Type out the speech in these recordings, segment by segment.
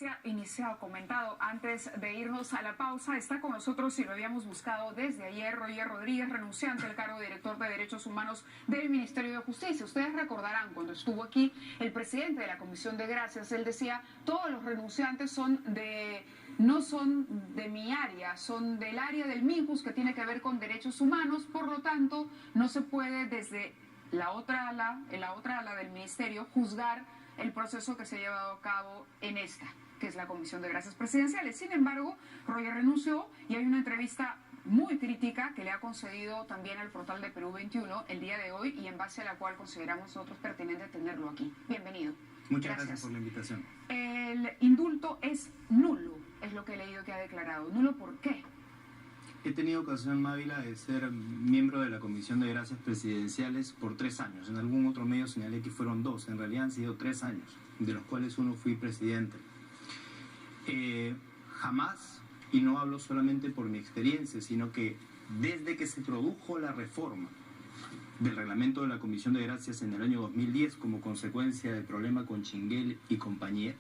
Gracia, iniciado, comentado antes de irnos a la pausa, está con nosotros y lo habíamos buscado desde ayer, Roger Rodríguez, renunciante al cargo de director de Derechos Humanos del Ministerio de Justicia. Ustedes recordarán, cuando estuvo aquí el presidente de la Comisión de Gracias, él decía, todos los renunciantes no son de mi área, son del área del MINJUS, que tiene que ver con derechos humanos, por lo tanto, no se puede desde la otra ala del ministerio, juzgar el proceso que se ha llevado a cabo en esta, que es la Comisión de Gracias Presidenciales. Sin embargo, Roger renunció y hay una entrevista muy crítica que le ha concedido también al portal de Perú 21 el día de hoy y en base a la cual consideramos nosotros pertinente tenerlo aquí. Bienvenido. Muchas gracias por la invitación. El indulto es nulo, es lo que he leído que ha declarado. ¿Nulo por qué? He tenido ocasión, Mávila, de ser miembro de la Comisión de Gracias Presidenciales por 3 años. En algún otro medio señalé que fueron 2, en realidad han sido 3 años, de los cuales uno fui presidente. Jamás, y no hablo solamente por mi experiencia, sino que desde que se produjo la reforma del reglamento de la Comisión de Gracias en el año 2010 como consecuencia del problema con Chinguel y compañía,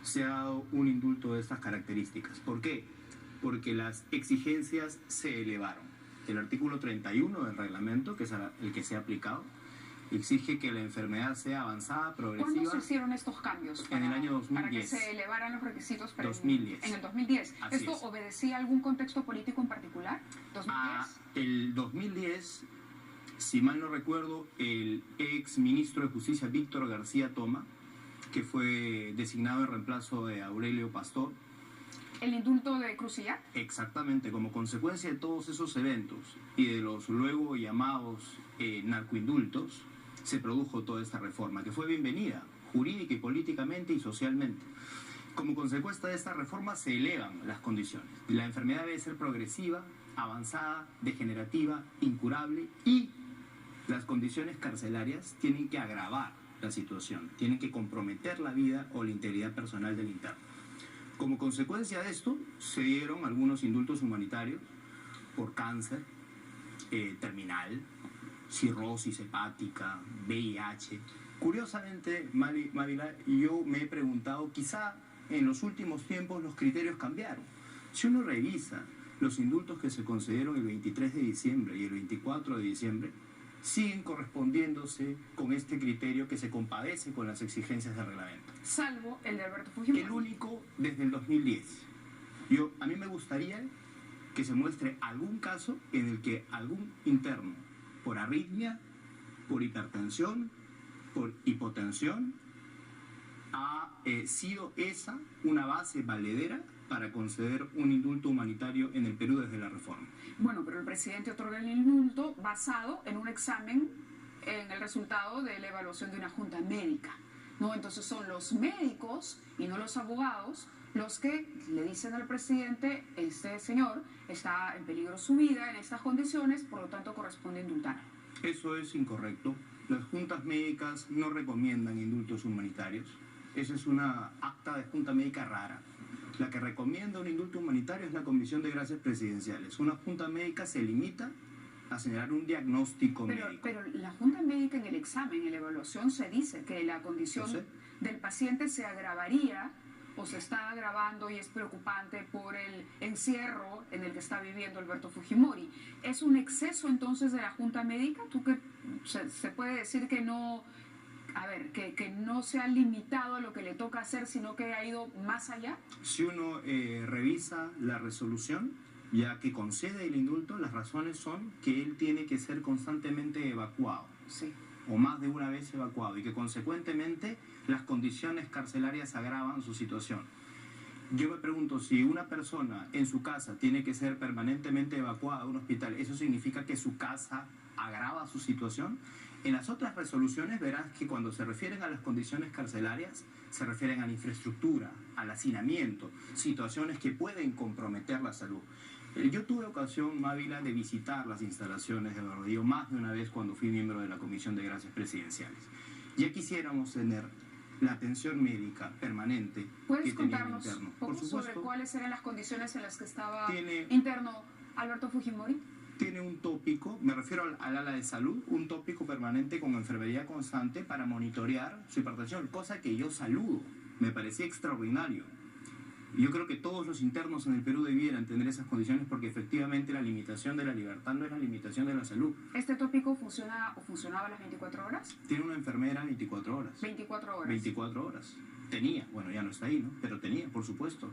se ha dado un indulto de estas características. ¿Por qué? Porque las exigencias se elevaron. El artículo 31 del reglamento, que es el que se ha aplicado, exige que la enfermedad sea avanzada, progresiva. ¿Cuándo se hicieron estos cambios? En el año 2010. Para que se elevaran los requisitos. 2010. En el 2010. Así ¿Esto es. obedecía a algún contexto político en particular? ¿2010? El 2010, si mal no recuerdo, el ex ministro de Justicia, Víctor García Toma, que fue designado en reemplazo de Aurelio Pastor, ¿El indulto de Crucillar? exactamente, como consecuencia de todos esos eventos y de los luego llamados narcoindultos, se produjo toda esta reforma, que fue bienvenida, jurídica y políticamente y socialmente. Como consecuencia de esta reforma se elevan las condiciones. La enfermedad debe ser progresiva, avanzada, degenerativa, incurable, y las condiciones carcelarias tienen que agravar la situación, tienen que comprometer la vida o la integridad personal del interno. Como consecuencia de esto, se dieron algunos indultos humanitarios por cáncer terminal, cirrosis hepática, VIH. Curiosamente, Mávila, yo me he preguntado, quizá en los últimos tiempos los criterios cambiaron. Si uno revisa los indultos que se concedieron el 23 de diciembre y el 24 de diciembre, siguen correspondiéndose con este criterio que se compadece con las exigencias del reglamento. Salvo el de Alberto Fujimori. El único desde el 2010. A mí me gustaría que se muestre algún caso en el que algún interno, por arritmia, por hipertensión, por hipotensión, ha sido esa una base valedera para conceder un indulto humanitario en el Perú desde la reforma. Bueno, pero el presidente otorga el indulto basado en un examen, en el resultado de la evaluación de una junta médica, ¿no? Entonces son los médicos y no los abogados los que le dicen al presidente, este señor está en peligro su vida en estas condiciones, por lo tanto corresponde indultar. Eso es incorrecto. Las juntas médicas no recomiendan indultos humanitarios. Esa es una acta de junta médica rara. La que recomienda un indulto humanitario es la Comisión de Gracias Presidenciales. Una junta médica se limita a señalar un diagnóstico médico. Pero la junta médica en el examen, en la evaluación, se dice que la condición del paciente se agravaría o se está agravando y es preocupante por el encierro en el que está viviendo Alberto Fujimori. ¿Es un exceso entonces de la junta médica? ¿Tú que se puede decir que no... A ver, que no se ha limitado a lo que le toca hacer, sino que ha ido más allá? Si uno revisa la resolución, ya que concede el indulto, las razones son que él tiene que ser constantemente evacuado. Sí. O más de una vez evacuado, y que consecuentemente las condiciones carcelarias agravan su situación. Yo me pregunto, si una persona en su casa tiene que ser permanentemente evacuada a un hospital, ¿eso significa que su casa agrava su situación? En las otras resoluciones verás que cuando se refieren a las condiciones carcelarias, se refieren a la infraestructura, al hacinamiento, situaciones que pueden comprometer la salud. Yo tuve ocasión, Mávila, de visitar las instalaciones de Rodrigo más de una vez cuando fui miembro de la Comisión de Gracias Presidenciales. Ya quisiéramos tener la atención médica permanente. ¿Puedes contarnos un poco sobre cuáles eran las condiciones en las que estaba interno Alberto Fujimori? Tiene un tópico, me refiero al ala de salud, un tópico permanente con enfermería constante para monitorear su hipertensión, cosa que yo saludo. me parecía extraordinario. Yo creo que todos los internos en el Perú debieran tener esas condiciones porque efectivamente la limitación de la libertad no es la limitación de la salud. ¿Este tópico funciona o funcionaba a las 24 horas? Tiene una enfermera 24 horas. 24 horas. 24 horas. Tenía, bueno, ya no está ahí, ¿no? Pero tenía, por supuesto.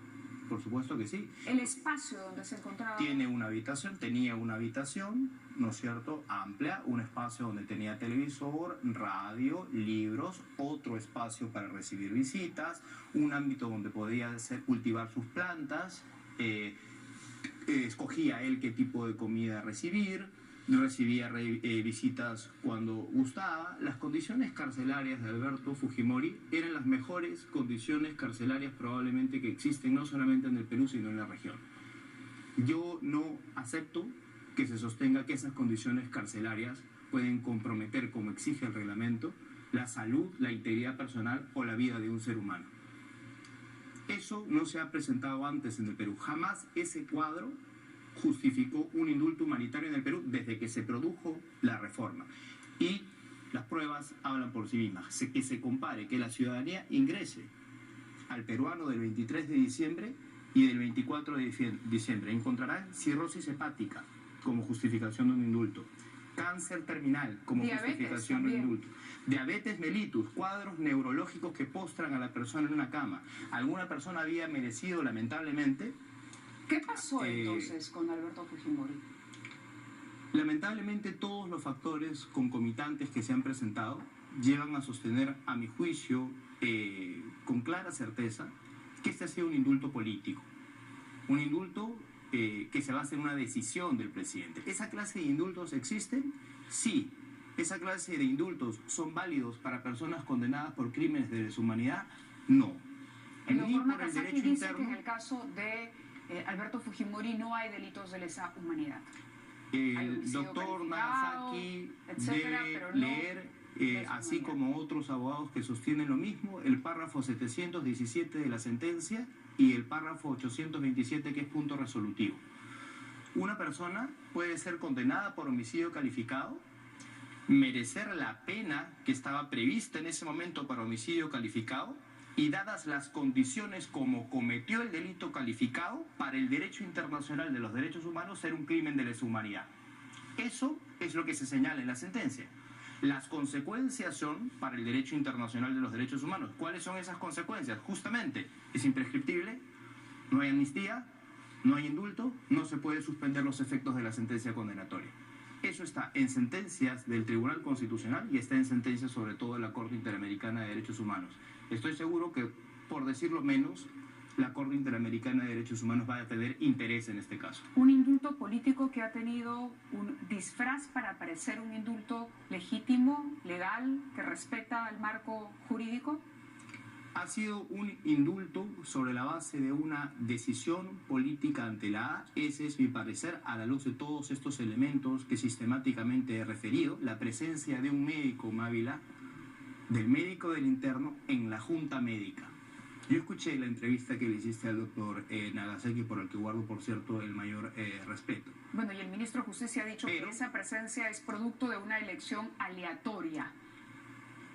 Por supuesto que sí. ¿El espacio donde se encontraba? Tiene una habitación, tenía una habitación, ¿no es cierto?, amplia, un espacio donde tenía televisor, radio, libros, otro espacio para recibir visitas, un ámbito donde podía cultivar sus plantas, escogía él qué tipo de comida recibía visitas cuando gustaba. Las condiciones carcelarias de Alberto Fujimori eran las mejores condiciones carcelarias probablemente que existen, no solamente en el Perú, sino en la región. Yo no acepto que se sostenga que esas condiciones carcelarias pueden comprometer, como exige el reglamento, la salud, la integridad personal o la vida de un ser humano. Eso no se ha presentado antes en el Perú. Jamás ese cuadro justificó un indulto humanitario en el Perú desde que se produjo la reforma. Y las pruebas hablan por sí mismas. Que se compare, que la ciudadanía ingrese al peruano del 23 de diciembre y del 24 de diciembre. Encontrarán cirrosis hepática como justificación de un indulto, cáncer terminal como justificación de un indulto, diabetes mellitus, cuadros neurológicos que postran a la persona en una cama. Alguna persona había merecido, lamentablemente. ¿Qué pasó entonces con Alberto Fujimori? Lamentablemente todos los factores concomitantes que se han presentado llevan a sostener, a mi juicio, con clara certeza, que este ha sido un indulto político. Un indulto que se basa en una decisión del presidente. ¿Esa clase de indultos existen? Sí. ¿Esa clase de indultos son válidos para personas condenadas por crímenes de deshumanidad? No. El doctor Nagasaki dice que en el caso de Alberto Fujimori no hay delitos de lesa humanidad. El doctor Nagasaki debe leer, así como otros abogados que sostienen lo mismo, el párrafo 717 de la sentencia y el párrafo 827, que es punto resolutivo. Una persona puede ser condenada por homicidio calificado, merecer la pena que estaba prevista en ese momento para homicidio calificado, y dadas las condiciones como cometió el delito calificado, para el derecho internacional de los derechos humanos ser un crimen de lesa humanidad. Eso es lo que se señala en la sentencia. Las consecuencias son para el derecho internacional de los derechos humanos. ¿Cuáles son esas consecuencias? Justamente, es imprescriptible, no hay amnistía, no hay indulto, no se puede suspender los efectos de la sentencia condenatoria. Eso está en sentencias del Tribunal Constitucional y está en sentencias sobre todo de la Corte Interamericana de Derechos Humanos. Estoy seguro que, por decirlo menos, la Corte Interamericana de Derechos Humanos va a tener interés en este caso. Un indulto político que ha tenido un disfraz para parecer un indulto legítimo, legal, que respeta el marco jurídico. Ha sido un indulto sobre la base de una decisión política antelada. Ese es mi parecer a la luz de todos estos elementos que sistemáticamente he referido. La presencia de un médico, Mávila, del médico del interno en la junta médica. Yo escuché la entrevista que le hiciste al doctor Nagasaki, por el que guardo, por cierto, el mayor respeto. Bueno, y el ministro de Justicia ha dicho que esa presencia es producto de una elección aleatoria.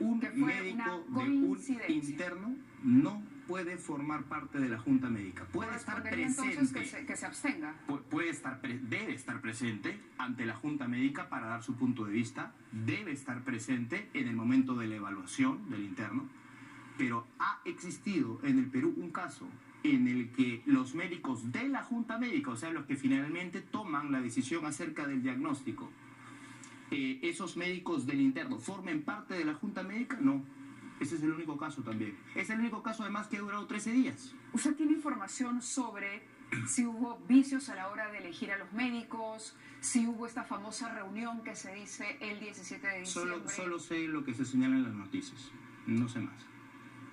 Un médico de un interno no puede formar parte de la junta médica. Puede estar presente. Entonces que se abstenga. Debe estar presente ante la junta médica para dar su punto de vista. Debe estar presente en el momento de la evaluación del interno. Pero ha existido en el Perú un caso en el que los médicos de la junta médica, o sea, los que finalmente toman la decisión acerca del diagnóstico, esos médicos del interno formen parte de la junta médica. No, ese es el único caso también. Es el único caso además que ha durado 13 días. ¿Usted tiene información sobre si hubo vicios a la hora de elegir a los médicos, si hubo esta famosa reunión que se dice el 17 de diciembre? Solo sé lo que se señala en las noticias, no sé más.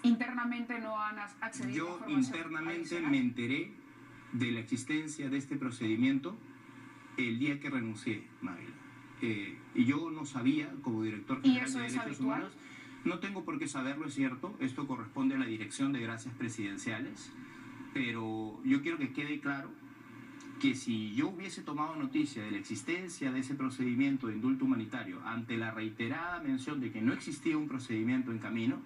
¿Internamente no han accedido a información? Yo internamente me enteré de la existencia de este procedimiento el día que renuncié, Mávila. Y yo no sabía, como director general de Derechos Humanos, no tengo por qué saberlo, es cierto, esto corresponde a la Dirección de Gracias Presidenciales, pero yo quiero que quede claro que si yo hubiese tomado noticia de la existencia de ese procedimiento de indulto humanitario ante la reiterada mención de que no existía un procedimiento en camino,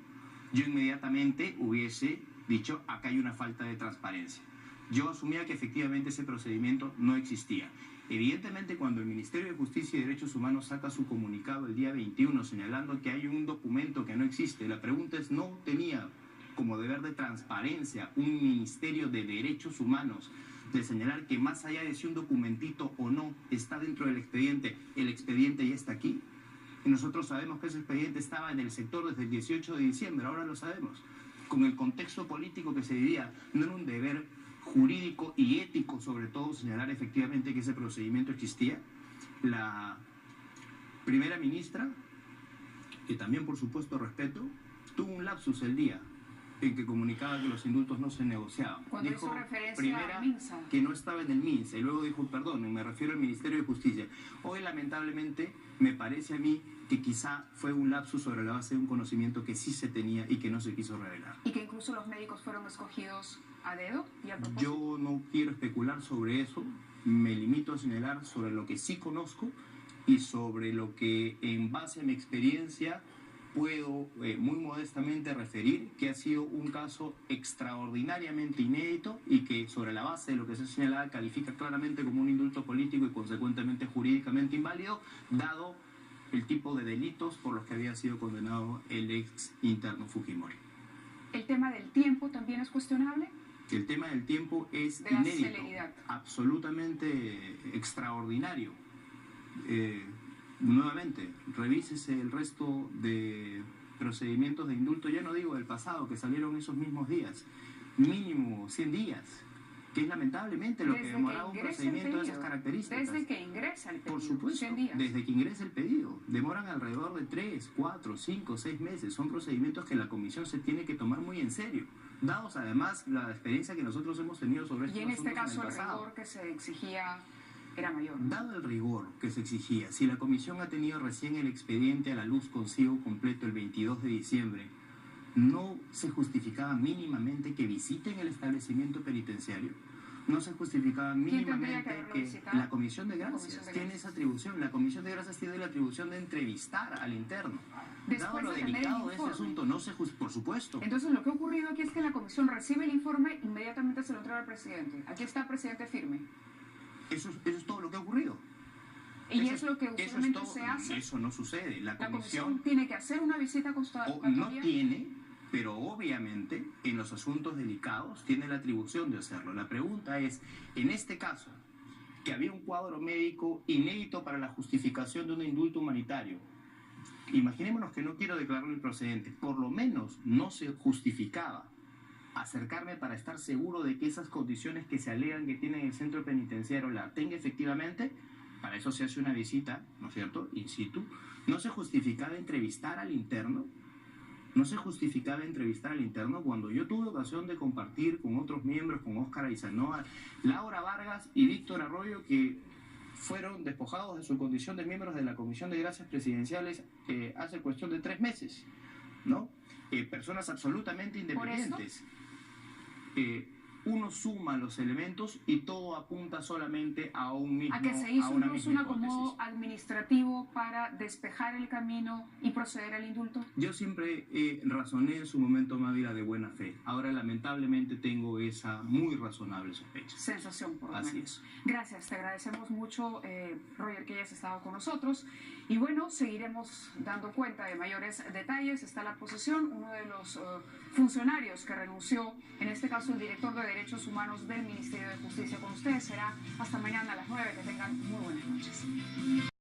yo inmediatamente hubiese dicho, acá hay una falta de transparencia. Yo asumía que efectivamente ese procedimiento no existía. Evidentemente, cuando el Ministerio de Justicia y Derechos Humanos saca su comunicado el día 21 señalando que hay un documento que no existe, la pregunta es, ¿no tenía como deber de transparencia un Ministerio de Derechos Humanos de señalar que más allá de si un documentito o no está dentro del expediente, el expediente ya está aquí? Y nosotros sabemos que ese expediente estaba en el sector desde el 18 de diciembre, ahora lo sabemos. Con el contexto político que se vivía, no era un deber jurídico y ético, sobre todo, señalar efectivamente que ese procedimiento existía. La primera ministra, que también por supuesto respeto, tuvo un lapsus el día en que comunicaba que los indultos no se negociaban. Cuando dijo hizo referencia primera a MINSA, que no estaba en el MINSA, y luego dijo, perdón, me refiero al Ministerio de Justicia. Hoy lamentablemente me parece a mí que quizá fue un lapsus sobre la base de un conocimiento que sí se tenía y que no se quiso revelar. Y que incluso los médicos fueron escogidos a dedo y a propósito. Yo no quiero especular sobre eso, me limito a señalar sobre lo que sí conozco y sobre lo que en base a mi experiencia puedo muy modestamente referir que ha sido un caso extraordinariamente inédito y que sobre la base de lo que se señala califica claramente como un indulto político y consecuentemente jurídicamente inválido, dado el tipo de delitos por los que había sido condenado el ex interno Fujimori. ¿El tema del tiempo también es cuestionable? El tema del tiempo es de la inédito, celeridad. Absolutamente extraordinario. Nuevamente, revísese el resto de procedimientos de indulto, ya no digo del pasado, que salieron esos mismos días, mínimo 100 días, que es lamentablemente lo que demoraba un procedimiento de esas características. Desde que ingresa el pedido. Por supuesto, 100 días. desde que ingresa el pedido. Demoran alrededor de 3, 4, 5, 6 meses. Son procedimientos que la comisión se tiene que tomar muy en serio, dados además la experiencia que nosotros hemos tenido sobre estos asuntos. Y en este caso el el rigor que se exigía era mayor. Dado el rigor que se exigía, si la comisión ha tenido recién el expediente a la luz consigo completo el 22 de diciembre, ¿no se justificaba mínimamente que visiten el establecimiento penitenciario? ¿No se justificaba mínimamente que la Comisión de Gracias tiene esa atribución? La Comisión de Gracias tiene la atribución de entrevistar al interno. Dado lo delicado de ese asunto, no se por supuesto. Entonces, lo que ha ocurrido aquí es que la comisión recibe el informe, inmediatamente se lo entrega al presidente. Aquí está el presidente firme. Eso es todo lo que ha ocurrido. Y es lo que usualmente se hace. Eso no sucede. La comisión tiene que hacer una visita constatatoria. No tiene, pero obviamente en los asuntos delicados tiene la atribución de hacerlo. La pregunta es, en este caso, que había un cuadro médico inédito para la justificación de un indulto humanitario, imaginémonos que no quiero declararlo improcedente, por lo menos no se justificaba acercarme para estar seguro de que esas condiciones que se alegan que tiene el centro penitenciario la tenga efectivamente. Para eso se hace una visita, ¿no es cierto?, in situ. No se justificaba entrevistar al interno. No se justificaba entrevistar al interno cuando yo tuve ocasión de compartir con otros miembros, con Óscar Aizanoa, Laura Vargas y Víctor Arroyo, que fueron despojados de su condición de miembros de la Comisión de Gracias Presidenciales hace cuestión de 3 meses, ¿no? Personas absolutamente independientes. Uno suma los elementos y todo apunta solamente a un mismo, a que se hizo un acomodo hipótesis administrativo para despejar el camino y proceder al indulto. Yo siempre razoné en su momento, Mávila, de buena fe. Ahora lamentablemente tengo esa muy razonable sospecha. Sensación, por lo menos. Así es. Gracias, te agradecemos mucho, Roger, que hayas estado con nosotros. Y bueno, seguiremos dando cuenta de mayores detalles. Está la posesión, uno de los funcionarios que renunció, en este caso el director de Derechos Humanos del Ministerio de Justicia. Con ustedes será hasta mañana a las 9. Que tengan muy buenas noches.